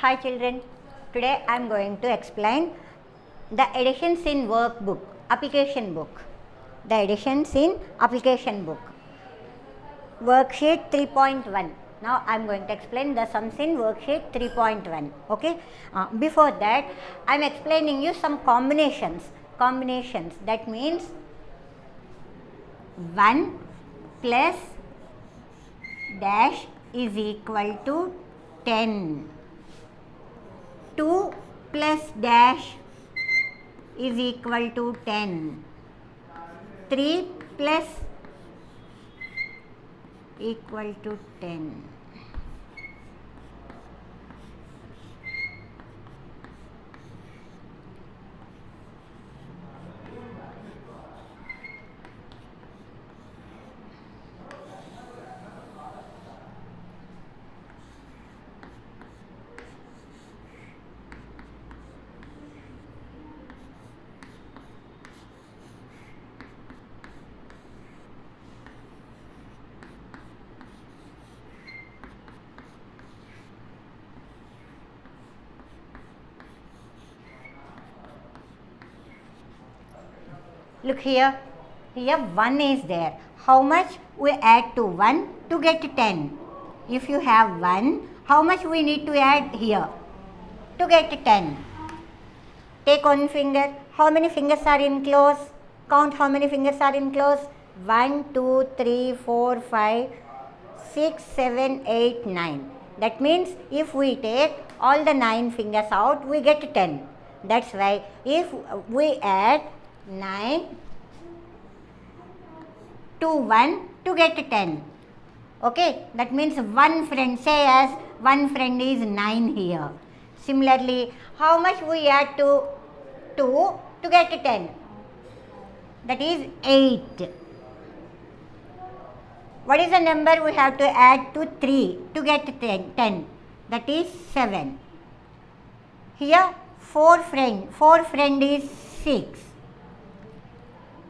Hi children, today I am going to explain the additions in workbook, application book. The additions in application book. Worksheet 3.1. Now I am going to explain the sums in worksheet 3.1. Okay. Before that, I am explaining you some combinations. That means 1 plus dash is equal to 10. 2 plus dash is equal to 10. 3 plus equal to 10. Look here 1 is there. How much we add to 1 to get 10? If you have 1, how much we need to add here to get 10? Take one finger. How many fingers are in close? Count how many fingers are in close. 1, 2, 3, 4, 5, 6, 7, 8, 9. That means if we take all the 9 fingers out, we get 10. That's why if we add 9 to 1 to get 10. Okay, that means one friend, say as one friend is 9 here. Similarly, how much we add to 2 to get 10? That is 8. What is the number we have to add to 3 to get 10? That is 7. Here 4 friend is 6.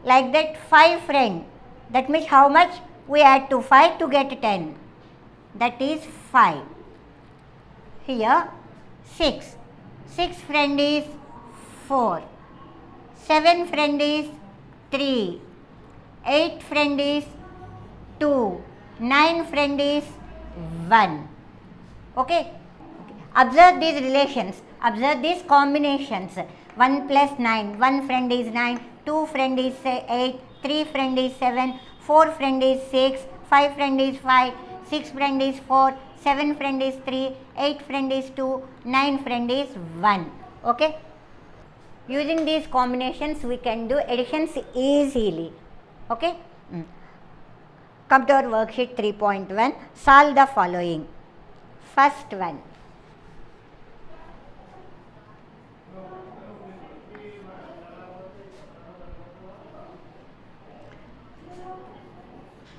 Like that 5 friend, that means how much we add to 5 to get 10? That is 5. Here 6 friend is 4. 7 friend is 3. 8 friend is 2. 9 friend is 1. Okay. Observe these relations. Observe these combinations. 1 plus 9. 1 friend is 9. 2 friend is 8. 3 friend is 7. 4 friend is 6. 5 friend is 5. 6 friend is 4. 7 friend is 3. 8 friend is 2. 9 friend is 1. Okay. Using these combinations we can do additions easily. Okay. Come to our worksheet 3.1. Solve the following. First one.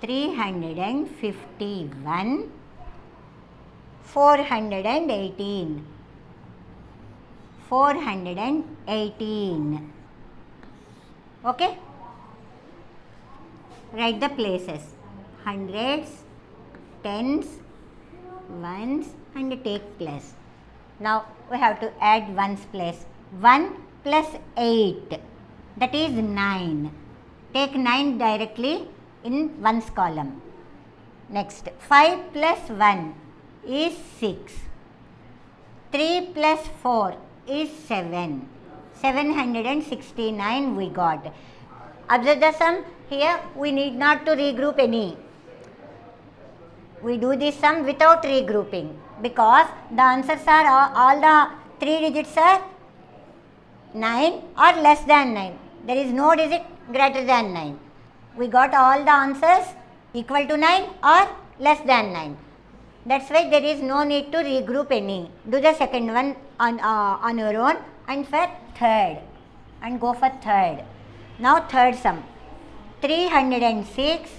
$351, 418. 418. Okay. Write the places. Hundreds, tens, ones and take place. Now we have to add ones place. 1 plus 8, that is 9. Take 9 directly in ones column. Next 5 plus 1 is 6. 3 plus 4 is 7. 769 we got. Observe the sum. Here we need not to regroup any. We do this sum without regrouping because the answers are all the 3 digits are 9 or less than 9. There is no digit greater than 9. We got all the answers equal to 9 or less than 9. That's why there is no need to regroup any. Do the second one on your own and for third. And go for third. Now third sum. 306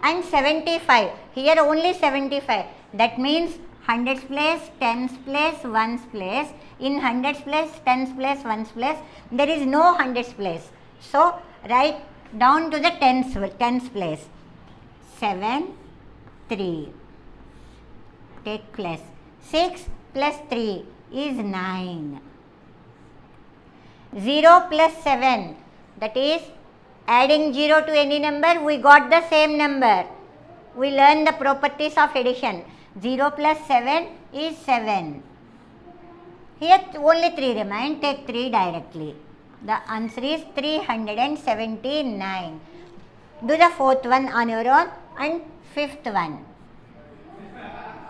and 75. Here only 75. That means hundreds place, tens place, ones place. In hundreds place, tens place, ones place, there is no hundreds place. So write down to the tens place. 7, 3. Take plus. 6 plus 3 is 9. 0 plus 7, that is adding 0 to any number, we got the same number. We learn the properties of addition. 0 plus 7 is 7. Here only 3 remain, take 3 directly. The answer is 379. Do the fourth one on your own and fifth one.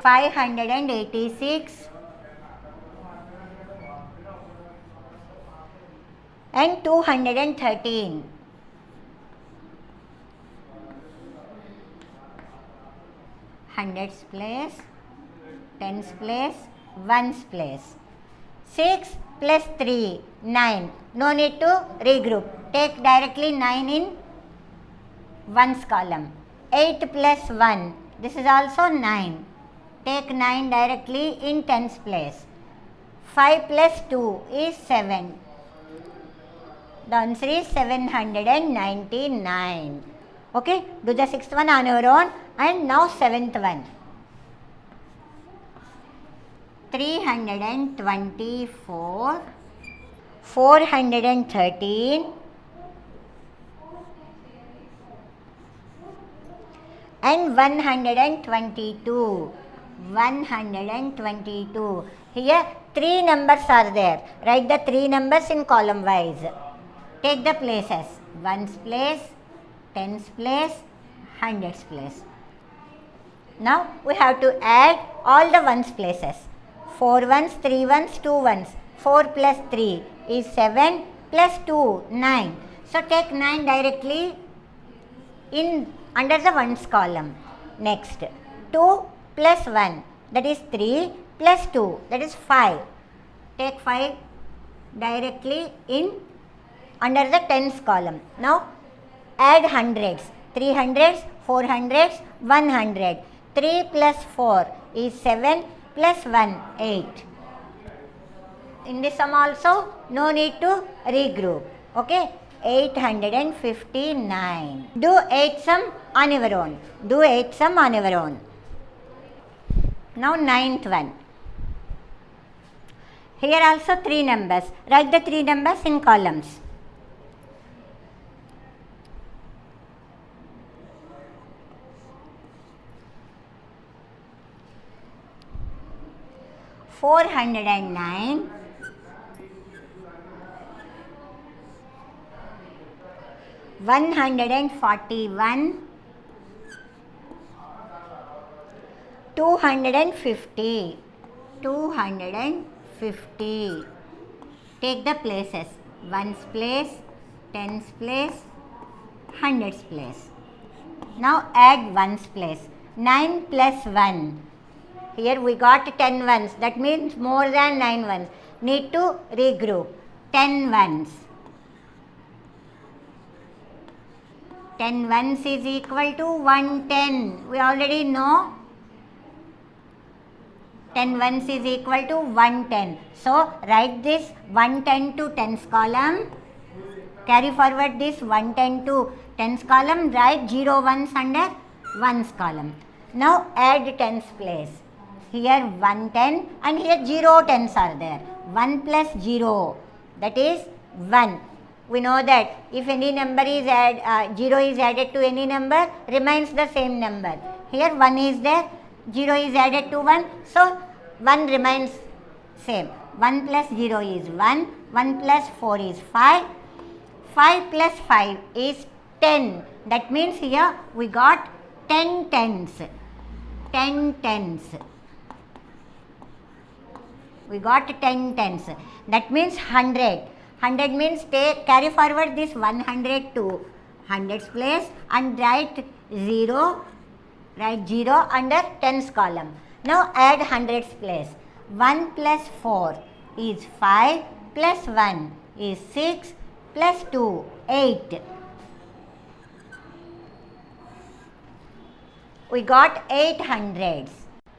586 and 213. Hundreds place, tens place, ones place. 6 plus 3, 9. No need to regroup. Take directly 9 in ones column. 8 plus 1, this is also 9. Take 9 directly in tens place. 5 plus 2 is 7. The answer is 799. Okay, do the sixth one on your own and now seventh one. 324, 413 and 122. 122. Here 3 numbers are there. Write the 3 numbers in column wise. Take the places. Ones place, tens place, hundreds place. Now we have to add all the ones places. 4 ones, 3 ones, 2 ones. 4 plus 3 is 7 plus 2, 9. So take 9 directly in under the ones column. Next, 2 plus 1, that is 3 plus 2, that is 5. Take 5 directly in under the tens column. Now add hundreds. 3 hundreds, 4 hundreds, 100. 3 plus 4 is 7 plus 1, 8. In this sum also no need to regroup. Okay, 859. Do 8 sum on your own. Do 8 sum on your own. Now ninth one. Here also 3 numbers. Write the 3 numbers in columns. 409, 141, 250. 250. Take the places. Ones place, tens place, hundreds place. Now add ones place. 9 plus 1. Here we got 10 ones. That means more than 9 ones. Need to regroup. 10 ones. 10 ones is equal to 110. We already know 10 ones is equal to 110. So write this 110 to tens column. Carry forward this 110 to tens column. Write 0 ones under ones column. Now add tens place. Here 110 and here 0 tens are there. 1 plus 0, that is 1. We know that if any number is 0 is added to any number, remains the same number. Here 1 is there, 0 is added to 1, so 1 remains same. 1 plus 0 is 1, 1 plus 4 is 5, 5 plus 5 is 10. That means here we got 10 tens. 10 tens. We got 10 tens. That means 100. 100 means carry forward this 100 to hundreds place and write 0. Write 0 under tens column. Now add hundreds place. 1 plus 4 is 5 plus 1 is 6 plus 2, 8. We got 8 hundreds.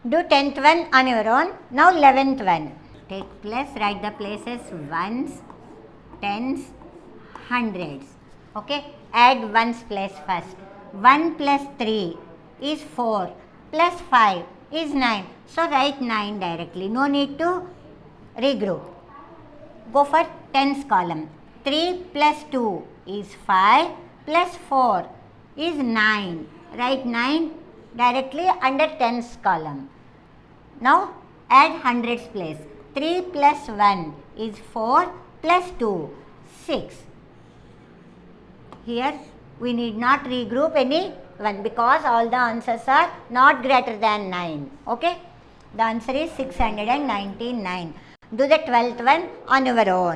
Do 10th one on your own. Now 11th one. Take place, write the places ones, tens, hundreds. Okay, add ones place first. 1 plus 3 is 4. plus 5 is 9. So write 9 directly. No need to regroup. Go for tens column. 3 plus 2 is 5 plus 4 is 9. Write 9 directly under tens column. Now add hundreds place. 3 plus 1 is 4 plus 2, 6. Here we need not regroup any one because all the answers are not greater than 9. Okay. The answer is 699. Do the 12th one on your own.